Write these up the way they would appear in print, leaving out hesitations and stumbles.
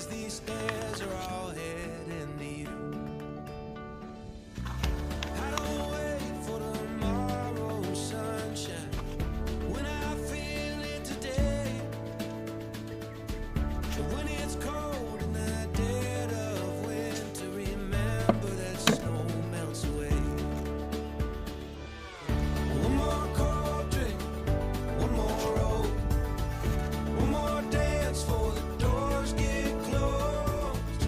'cause these stairs are all heading to you. I don't wait for tomorrow's sunshine when I feel it today. But when it's cold in the dead of winter, remember that snow melts away. One more cold drink, one more roll, one more dance for the doors get closed.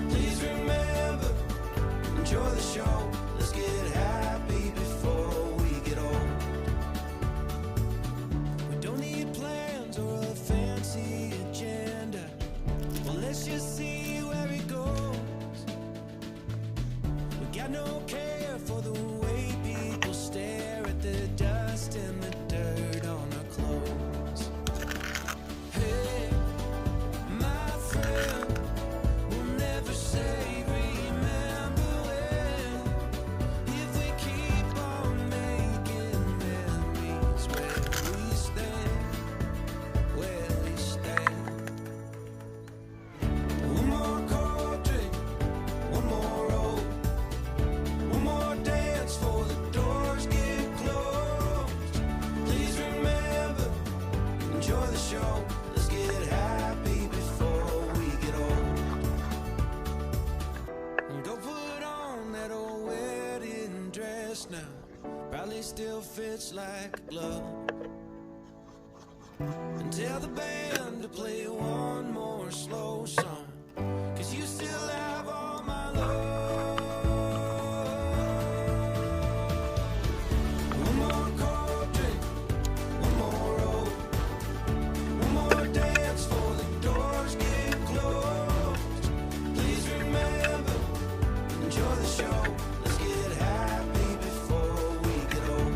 Please remember, enjoy the show. Let's get happy before we get old. We don't need plans or a fancy agenda. Well, let's just see where it goes. We got no care for the way people stare at the dust and the dirt on our clothes. Hey, my friend, we'll never say remember when, if we keep on making memories where we stand, where we stand. One more cold drink, one more roll, one more dance for the doors get closed. Please remember, enjoy the show. Let's get happy before we get old. And go put on that old wedding dress now. Probably still fits like a glove. And tell the band to play one more slow song, 'cause you still have all my love. One more cold drink, one more roll, one more dance for the doors get closed. Please remember, enjoy the show. Let's get happy before we get old.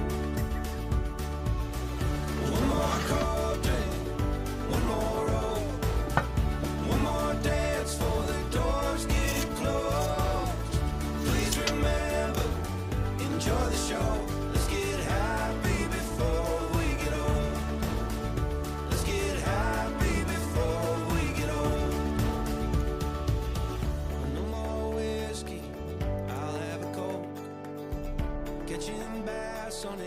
One more cold drink, one more roll, one more dance for the doors get closed. Please remember, enjoy the show. Let's get happy before we get old. Let's get happy before we get old. No more whiskey, I'll have a Coke. Catching bass on